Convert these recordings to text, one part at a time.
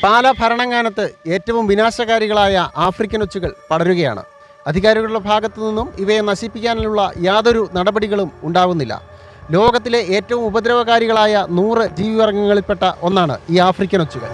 പാല ഭരണങ്ങാനത്ത് ഏറ്റവും വിനാശകാരികളായ ആഫ്രിക്കൻ ഒച്ചുകൾ പടരുകയാണ്. അധികാരികളുടെ ഭാഗത്തു നിന്നും ഇവയെ നശിപ്പിക്കാനുള്ള യാതൊരു നടപടികളും ഉണ്ടാകുന്നില്ല. ലോകത്തിലെ ഏറ്റവും ഉപദ്രവകാരികളായ 100 ജീവിവർഗങ്ങളിൽപ്പെട്ട ഒന്നാണ് ഈ ആഫ്രിക്കൻ ഒച്ചുകൾ.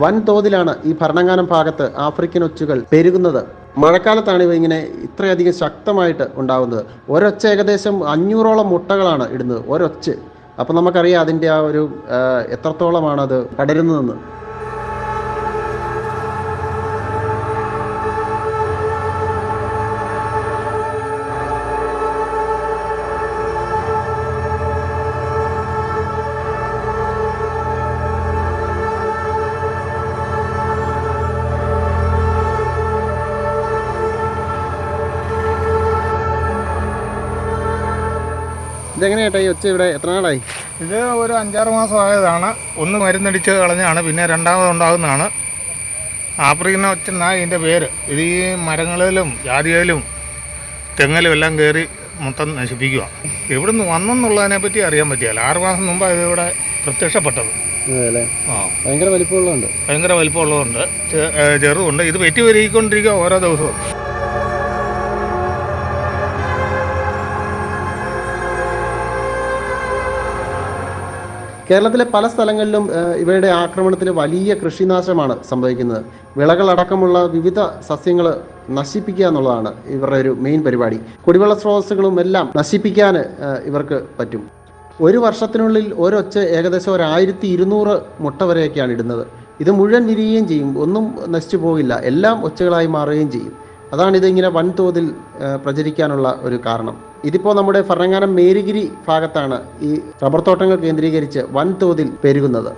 വൻതോതിലാണ് ഈ ഭരണങ്ങാനം ഭാഗത്ത് ആഫ്രിക്കൻ ഒച്ചുകൾ പെരുകുന്നത്. മഴക്കാലത്താണ് ഇവ ഇങ്ങനെ ഇത്രയധികം ശക്തമായിട്ട് ഉണ്ടാകുന്നത്. ഒരൊച്ച ഏകദേശം 500ഓളം മുട്ടകളാണ് ഇടുന്നത് ഒരൊച്ച്. അപ്പം നമുക്കറിയാം അതിൻ്റെ ആ ഒരു എത്രത്തോളമാണത് പടരുന്നതെന്ന്. ഇതെങ്ങനെയാട്ടാ ഈ ഒച്ച ഇവിടെ എത്ര നാളായി? ഇത് ഒരു 5-6 മാസം ആയതാണ്. ഒന്ന് മരുന്നടിച്ച് കളഞ്ഞാണ്, പിന്നെ രണ്ടാമതുണ്ടാകുന്നതാണ്. ആഫ്രിക്കൻ ഒച്ച എന്നാണ് ഇതിൻ്റെ പേര്. ഇത് ഈ മരങ്ങളിലും ജാതിയിലും തെങ്ങിലും എല്ലാം കയറി മൊത്തം നശിപ്പിക്കുക. എവിടുന്ന് വന്നെന്നുള്ളതിനെ പറ്റി അറിയാൻ പറ്റിയല്ല. 6 മാസം മുമ്പാണ് ഇതിവിടെ പ്രത്യക്ഷപ്പെട്ടത്. ഭയങ്കര വലിപ്പമുള്ളതുണ്ട്. ഭയങ്കര വലിപ്പമുള്ളതുണ്ട്, ചെറുതുണ്ട്. ഇത് വെറ്റി വരിക്കൊണ്ടിരിക്കുക ഓരോ ദിവസവും. കേരളത്തിലെ പല സ്ഥലങ്ങളിലും ഇവയുടെ ആക്രമണത്തിൽ വലിയ കൃഷിനാശമാണ് സംഭവിക്കുന്നത്. വിളകളടക്കമുള്ള വിവിധ സസ്യങ്ങൾ നശിപ്പിക്കുക എന്നുള്ളതാണ് ഇവരുടെ ഒരു മെയിൻ പരിപാടി. കുടിവെള്ള സ്രോതസ്സുകളും എല്ലാം നശിപ്പിക്കാൻ ഇവർക്ക് പറ്റും. ഒരു വർഷത്തിനുള്ളിൽ ഒരൊച്ച ഏകദേശം 1200 മുട്ട വരെയൊക്കെയാണ് ഇടുന്നത്. ഇത് മുഴുവൻ വിരിയുകയും ചെയ്യും, ഒന്നും നശിച്ചു പോകില്ല, എല്ലാം ഒച്ചകളായി മാറുകയും ചെയ്യും. അതാണ് ഇതിങ്ങനെ വൻതോതിൽ പ്രചരിക്കാനുള്ള ഒരു കാരണം. ഇതിപ്പോൾ നമ്മുടെ ഭരണങ്ങാനം മേരിഗിരി ഭാഗത്താണ് ഈ റബ്ബർ തോട്ടങ്ങൾ കേന്ദ്രീകരിച്ച് വൻതോതിൽ പെരുകുന്നത്.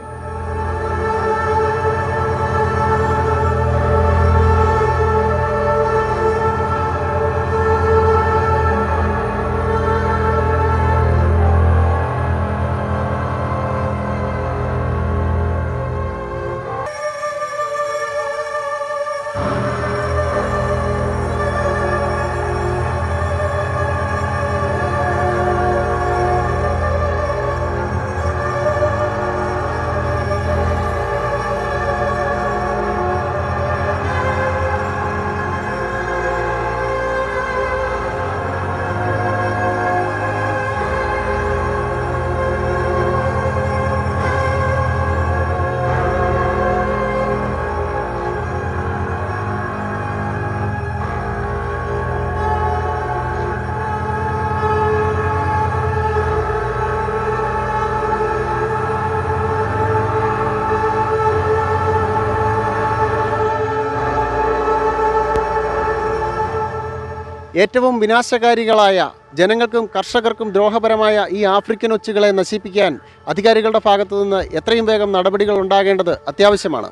ഏറ്റവും വിനാശകാരികളായ ജനങ്ങൾക്കും കർഷകർക്കും ദ്രോഹപരമായ ഈ ആഫ്രിക്കൻ ഒച്ചുകളെ നശിപ്പിക്കാൻ അധികാരികളുടെ ഭാഗത്തു നിന്ന് എത്രയും വേഗം നടപടികൾ ഉണ്ടാകേണ്ടത് അത്യാവശ്യമാണ്.